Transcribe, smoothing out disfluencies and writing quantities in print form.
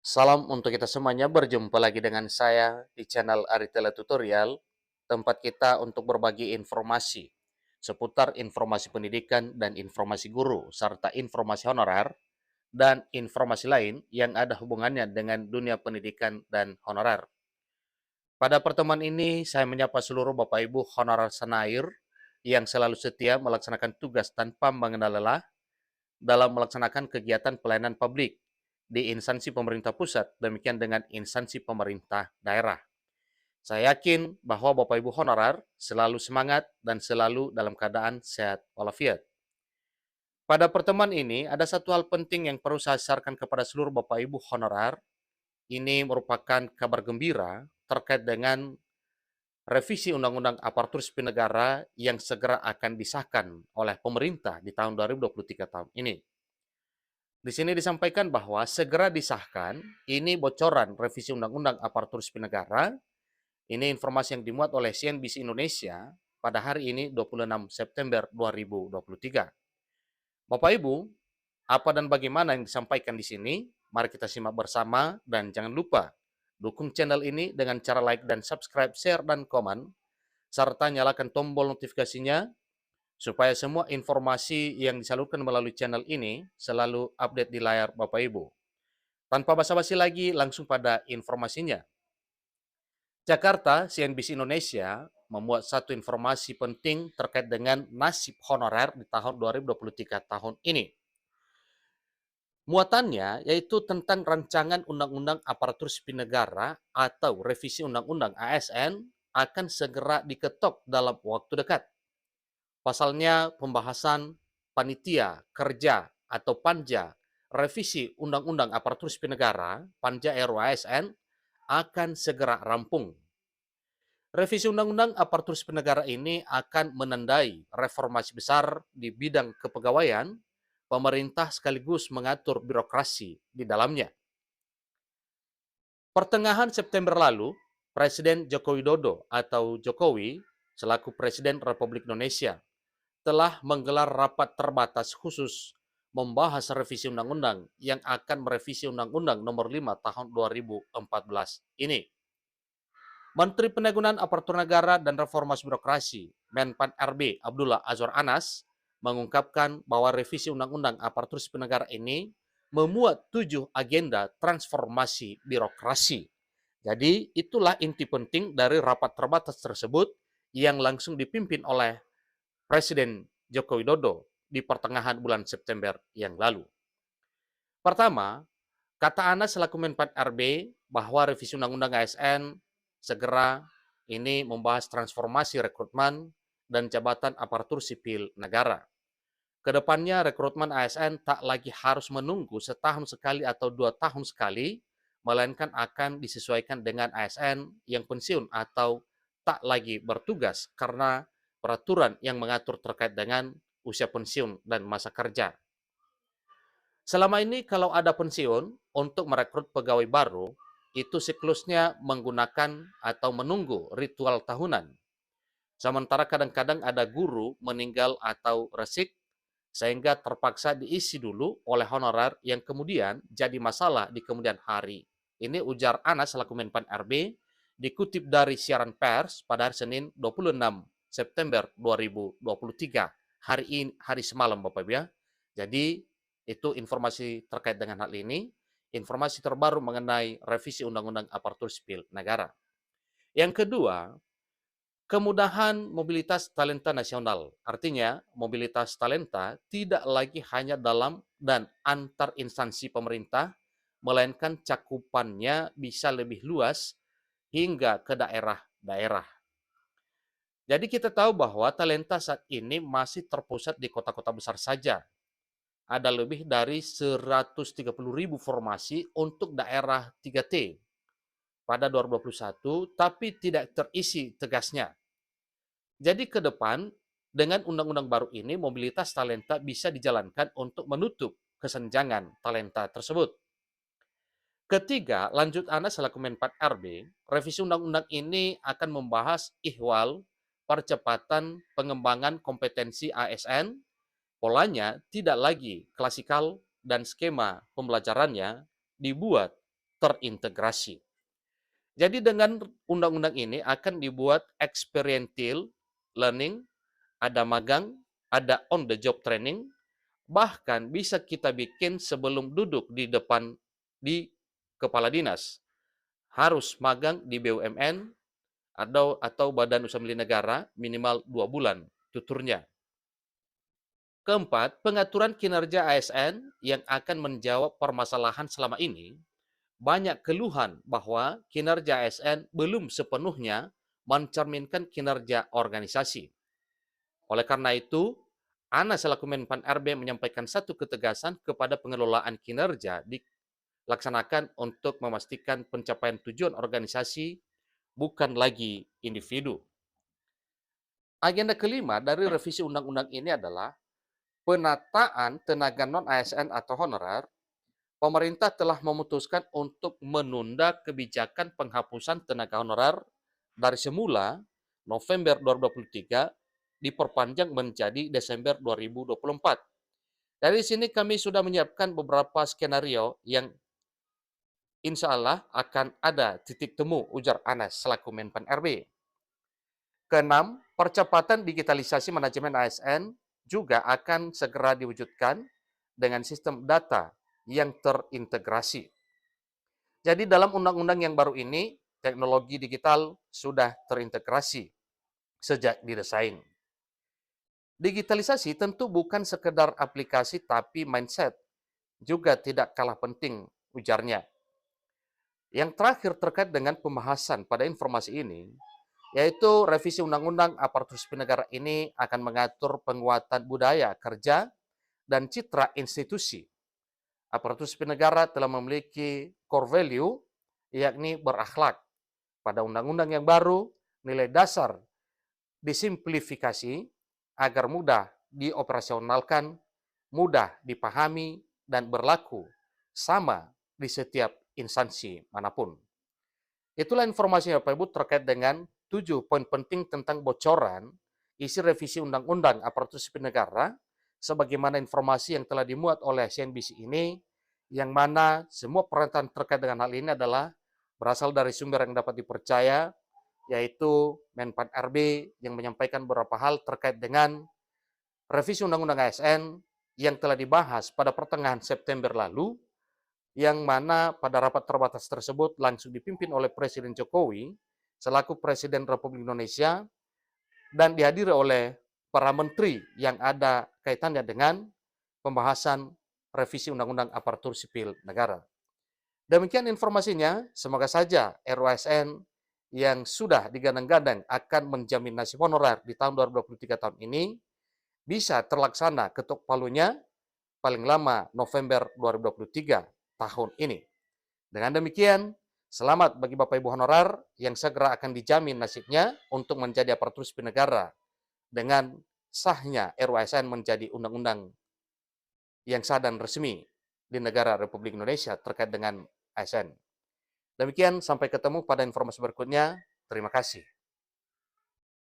Salam untuk kita semuanya, berjumpa lagi dengan saya di channel Aritela Tutorial, tempat kita untuk berbagi informasi seputar informasi pendidikan dan informasi guru, serta informasi honorer dan informasi lain yang ada hubungannya dengan dunia pendidikan dan honorer. Pada pertemuan ini, saya menyapa seluruh Bapak Ibu honorer senair yang selalu setia melaksanakan tugas tanpa mengenal lelah dalam melaksanakan kegiatan pelayanan publik di instansi pemerintah pusat, demikian dengan instansi pemerintah daerah. Saya yakin bahwa Bapak Ibu honorer selalu semangat dan selalu dalam keadaan sehat walafiat. Pada pertemuan ini, ada satu hal penting yang perlu saya sarankan kepada seluruh Bapak Ibu honorer. Ini merupakan kabar gembira terkait dengan revisi Undang-Undang Aparatur Sipil Negara yang segera akan disahkan oleh pemerintah di tahun 2023 tahun ini. Di sini disampaikan bahwa segera disahkan, ini bocoran revisi Undang-Undang Aparatur Sipil Negara. Ini informasi yang dimuat oleh CNBC Indonesia pada hari ini 26 September 2023. Bapak Ibu, apa dan bagaimana yang disampaikan di sini? Mari kita simak bersama dan jangan lupa dukung channel ini dengan cara like dan subscribe, share dan komen, serta nyalakan tombol notifikasinya supaya semua informasi yang disalurkan melalui channel ini selalu update di layar Bapak Ibu. Tanpa basa-basi lagi, langsung pada informasinya. Jakarta, CNBC Indonesia membuat satu informasi penting terkait dengan nasib honorer di tahun 2023 tahun ini. Muatannya yaitu tentang rancangan Undang-Undang Aparatur Sipil Negara atau revisi Undang-Undang ASN akan segera diketok dalam waktu dekat. Pasalnya pembahasan panitia kerja atau panja revisi Undang-Undang Aparatur Sipil Negara, Panja RUU ASN, akan segera rampung. Revisi Undang-Undang Aparatur Sipil Negara ini akan menandai reformasi besar di bidang kepegawaian, pemerintah sekaligus mengatur birokrasi di dalamnya. Pertengahan September lalu, Presiden Joko Widodo atau Jokowi selaku Presiden Republik Indonesia telah menggelar rapat terbatas khusus membahas revisi undang-undang yang akan merevisi Undang-Undang Nomor 5 Tahun 2014 ini. Menteri Pendayagunaan Aparatur Negara dan Reformasi Birokrasi, Menpan RB Abdullah Azwar Anas, mengungkapkan bahwa revisi Undang-Undang Aparatur Sipil Negara ini memuat 7 agenda transformasi birokrasi. Jadi, itulah inti penting dari rapat terbatas tersebut yang langsung dipimpin oleh Presiden Joko Widodo di pertengahan bulan September yang lalu. Pertama, kata Anas selaku Menpan RB bahwa revisi Undang-Undang ASN segera ini membahas transformasi rekrutmen dan jabatan aparatur sipil negara. Kedepannya rekrutmen ASN tak lagi harus menunggu setahun sekali atau 2 tahun sekali, melainkan akan disesuaikan dengan ASN yang pensiun atau tak lagi bertugas karena peraturan yang mengatur terkait dengan usia pensiun dan masa kerja. Selama ini kalau ada pensiun untuk merekrut pegawai baru, itu siklusnya menggunakan atau menunggu ritual tahunan. Sementara kadang-kadang ada guru meninggal atau resik, sehingga terpaksa diisi dulu oleh honorer yang kemudian jadi masalah di kemudian hari. Ini ujar Anas selaku Menpan RB, dikutip dari siaran pers pada hari Senin 26 September 2023, hari semalam Bapak Ibu ya. Jadi itu informasi terkait dengan hal ini, informasi terbaru mengenai revisi Undang-Undang Aparatur Sipil Negara. Yang kedua, kemudahan mobilitas talenta nasional. Artinya, mobilitas talenta tidak lagi hanya dalam dan antar instansi pemerintah, melainkan cakupannya bisa lebih luas hingga ke daerah-daerah. Jadi kita tahu bahwa talenta saat ini masih terpusat di kota-kota besar saja. Ada lebih dari 130.000 formasi untuk daerah 3T pada 2021, tapi tidak terisi tegasnya. Jadi ke depan, dengan undang-undang baru ini, mobilitas talenta bisa dijalankan untuk menutup kesenjangan talenta tersebut. Ketiga, lanjut Anas selaku Menpan RB, revisi undang-undang ini akan membahas ihwal percepatan pengembangan kompetensi ASN. Polanya tidak lagi klasikal dan skema pembelajarannya dibuat terintegrasi. Jadi dengan undang-undang ini akan dibuat experiential learning, ada magang, ada on the job training, bahkan bisa kita bikin sebelum duduk di depan di kepala dinas. Harus magang di BUMN atau Badan Usaha Milik Negara minimal 2 bulan tuturnya. Keempat, pengaturan kinerja ASN yang akan menjawab permasalahan selama ini. Banyak keluhan bahwa kinerja ASN belum sepenuhnya mencerminkan kinerja organisasi. Oleh karena itu, Ana selaku Menpan RB menyampaikan satu ketegasan kepada pengelolaan kinerja dilaksanakan untuk memastikan pencapaian tujuan organisasi bukan lagi individu. Agenda kelima dari revisi undang-undang ini adalah penataan tenaga non-ASN atau honorer. Pemerintah telah memutuskan untuk menunda kebijakan penghapusan tenaga honorer dari semula November 2023 diperpanjang menjadi Desember 2024. Dari sini kami sudah menyiapkan beberapa skenario yang insya Allah akan ada titik temu, ujar Anas selaku Menpan RB. Keenam, percepatan digitalisasi manajemen ASN juga akan segera diwujudkan dengan sistem data yang terintegrasi. Jadi dalam undang-undang yang baru ini, teknologi digital sudah terintegrasi sejak didesain. Digitalisasi tentu bukan sekedar aplikasi tapi mindset juga tidak kalah penting, ujarnya. Yang terakhir terkait dengan pembahasan pada informasi ini, yaitu revisi Undang-Undang Aparatur Sipil Negara ini akan mengatur penguatan budaya kerja dan citra institusi. Aparatur sipil negara telah memiliki core value, yakni berakhlak. Pada undang-undang yang baru, nilai dasar disimplifikasi agar mudah dioperasionalkan, mudah dipahami, dan berlaku sama di setiap instansi manapun. Itulah informasi Bapak Ibu terkait dengan 7 poin penting tentang bocoran isi revisi Undang-Undang Aparatur Sipil Negara sebagaimana informasi yang telah dimuat oleh CNBC ini, yang mana semua pernyataan terkait dengan hal ini adalah berasal dari sumber yang dapat dipercaya, yaitu Menpan RB yang menyampaikan beberapa hal terkait dengan revisi Undang-Undang ASN yang telah dibahas pada pertengahan September lalu, yang mana pada rapat terbatas tersebut langsung dipimpin oleh Presiden Jokowi selaku Presiden Republik Indonesia dan dihadiri oleh para menteri yang ada kaitannya dengan pembahasan revisi Undang-Undang Aparatur Sipil Negara. Demikian informasinya, semoga saja RUASN yang sudah digadang-gadang akan menjamin nasib honorer di tahun 2023 tahun ini bisa terlaksana ketuk palunya paling lama November 2023 tahun ini. Dengan demikian, selamat bagi Bapak Ibu honorer yang segera akan dijamin nasibnya untuk menjadi aparatur sipil negara dengan sahnya RUASN menjadi undang-undang yang sah dan resmi di negara Republik Indonesia terkait dengan ASN. Demikian, sampai ketemu pada informasi berikutnya. Terima kasih.